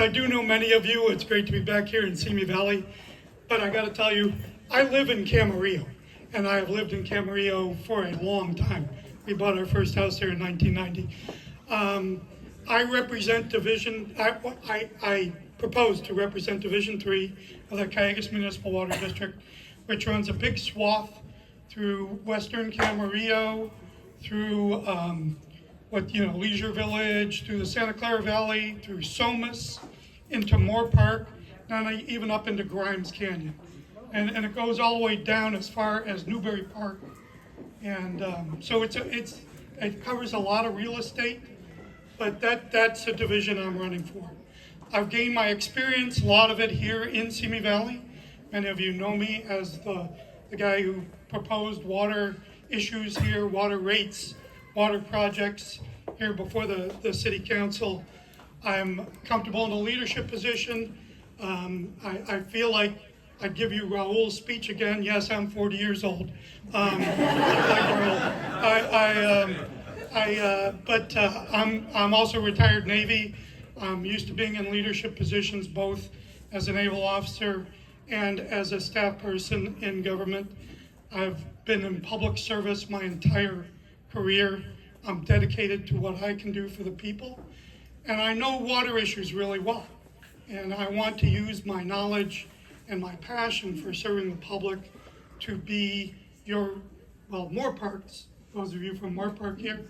I do know many of you. It's great to be back here in Simi Valley. But I got to tell you, I live in Camarillo, and I have lived in Camarillo for a long time. We bought our first house here in 1990. I represent Division, I propose to represent Division 3 of the Calleguas Municipal Water District, which runs a big swath through western Camarillo, through Leisure Village, through the Santa Clara Valley, through Somas, into Moore Park, and even up into Grimes Canyon. And it goes all the way down as far as Newberry Park. And so it covers a lot of real estate, but that's a division I'm running for. I've gained my experience, a lot of it here in Simi Valley. Many of you know me as the guy who proposed water issues here, water rates, water projects here before the city council. I'm comfortable in a leadership position. I feel like I'd give you Raul's speech again. Yes, I'm 40 years old. Like Raul. But I'm also retired Navy. I'm used to being in leadership positions, both as a naval officer and as a staff person in government. I've been in public service my entire career. I'm dedicated to what I can do for the people. And I know water issues really well. And I want to use my knowledge and my passion for serving the public to be Moore Park's, those of you from Moore Park here,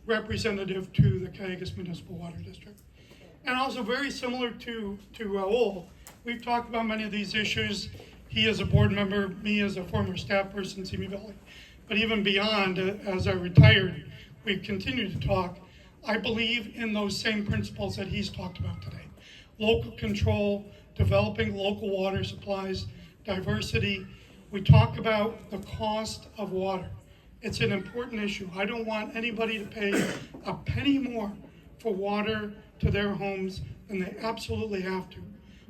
representative to the Calleguas Municipal Water District. And also very similar to Raul, we've talked about many of these issues. He as a board member, me as a former staff person in Simi Valley. But even beyond, as I retired, we've continued to talk. I believe in those same principles that he's talked about today. Local control, developing local water supplies, diversity. We talk about the cost of water. It's an important issue. I don't want anybody to pay a penny more for water to their homes than they absolutely have to.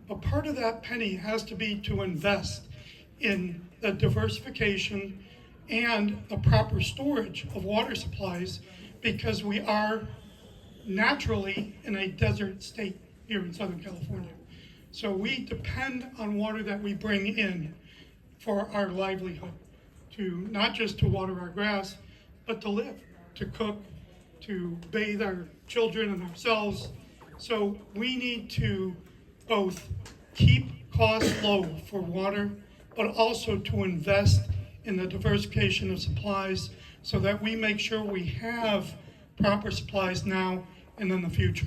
But part of that penny has to be to invest in the diversification and the proper storage of water supplies, because we are naturally in a desert state here in Southern California. So we depend on water that we bring in for our livelihood, to not just to water our grass, but to live, to cook, to bathe our children and ourselves. So we need to both keep costs low for water, but also to invest in the diversification of supplies so that we make sure we have proper supplies now and in the future.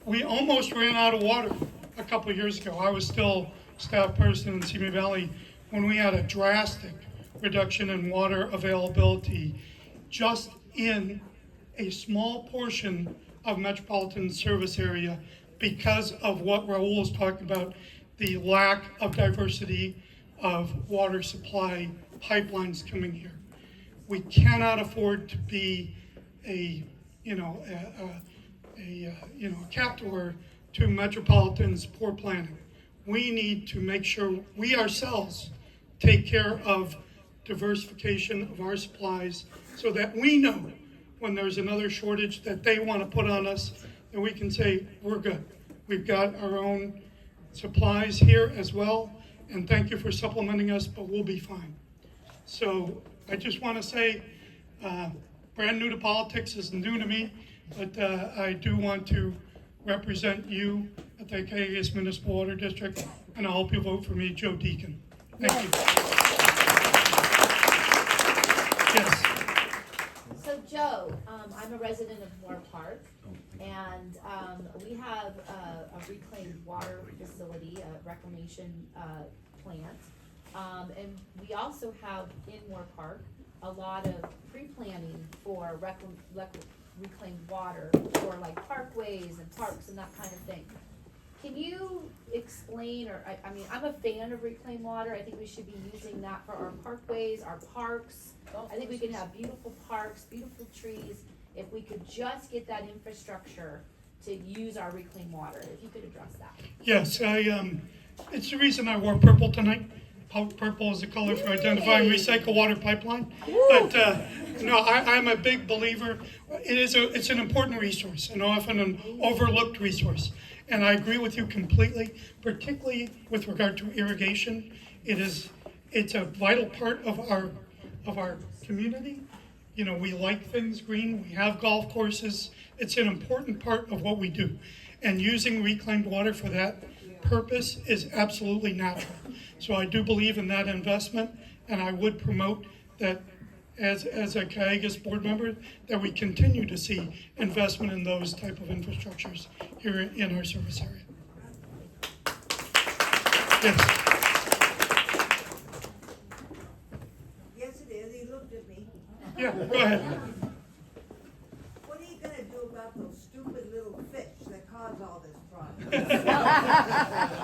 We almost ran out of water a couple of years ago. I was still staff person in Simi Valley when we had a drastic reduction in water availability just in a small portion of metropolitan service area because of what Raul was talking about, the lack of diversity of water supply pipelines coming here. We cannot afford to be a captor to metropolitans' poor planning. We need to make sure we ourselves take care of diversification of our supplies so that we know when there's another shortage that they want to put on us, that we can say, we're good. We've got our own supplies here as well, and thank you for supplementing us, but we'll be fine. So I just want to say, brand new to politics is new to me, but I do want to represent you at the Calleguas Municipal Water District, and I hope you vote for me, Joe Deakin. Thank you. Yes. So Joe, I'm a resident of Moore Park, and we have a reclaimed water facility, a reclamation plant, and we also have in Moore Park a lot of pre-planning for reclaimed water for like parkways and parks and that kind of thing. Can you explain, or I mean, I'm a fan of reclaimed water. I think we should be using that for our parkways, our parks. I think we can have beautiful parks, beautiful trees, if we could just get that infrastructure to use our reclaimed water. If you could address that. Yes, it's the reason I wore purple tonight. Purple is the color for identifying recycled water pipeline. But no, I'm a big believer. It's an important resource and often an overlooked resource. And I agree with you completely, particularly with regard to irrigation. It's a vital part of our community. You know, we like things green, we have golf courses. It's an important part of what we do. And using reclaimed water for that purpose is absolutely natural. So I do believe in that investment, and I would promote that as a Calleguas board member, that we continue to see investment in those type of infrastructures here in our service area. Yes. Yes, it is. He looked at me. Yeah, go ahead. What are you gonna do about those stupid little fish that cause all this problem?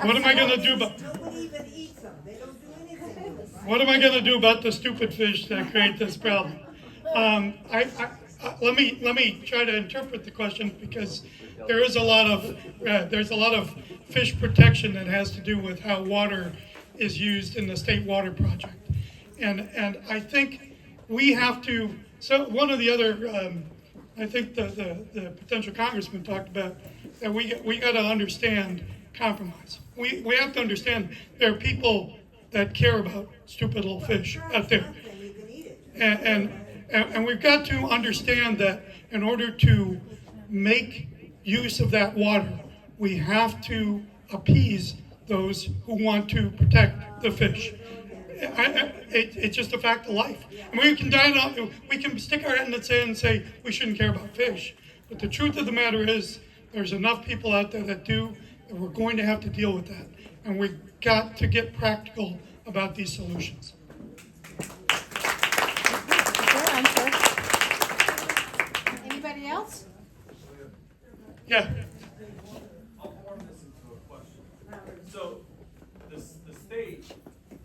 What am I gonna do about, Nobody even eats them. They don't do anything with them. what am I gonna do about the stupid fish that create this problem? Let me try to interpret the question, because there's a lot of fish protection that has to do with how water is used in the state water project. And I think we have to, so one of the other, I think the potential congressman talked about that we got to understand compromise. We have to understand there are people that care about stupid little fish out there. Something, you can eat it. And we've got to understand that in order to make use of that water, we have to appease those who want to protect the fish. It's just a fact of life. And we can stick our head in the sand and say we shouldn't care about fish. But the truth of the matter is, there's enough people out there that do, and we're going to have to deal with that. And we've got to get practical about these solutions. Anybody else? Yeah. I'll form this into a question. So, the state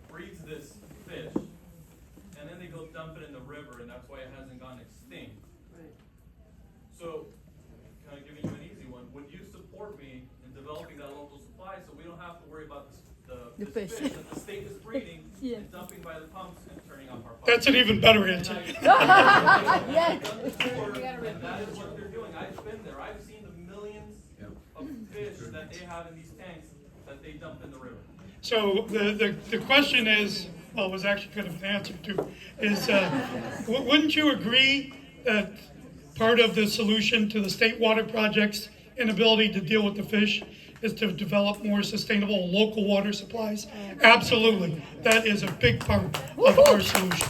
breeds this fish, and then they go dump it in the river, and that's why it hasn't gone extinct. So, kind of giving you an easy one, would you support me in developing that local supply so we don't have to worry about the fish. fish that the state is breeding Yeah. and dumping by the pumps and turning off our pumps? That's an even better answer. Yeah. And that is what they're doing. I've been there. I've seen the millions of fish that they have in these tanks that they dump in the river. So the question is, well, it was actually kind of an answer too, is wouldn't you agree that part of the solution to the state water project's inability to deal with the fish is to develop more sustainable local water supplies? Absolutely. That is a big part of our solution.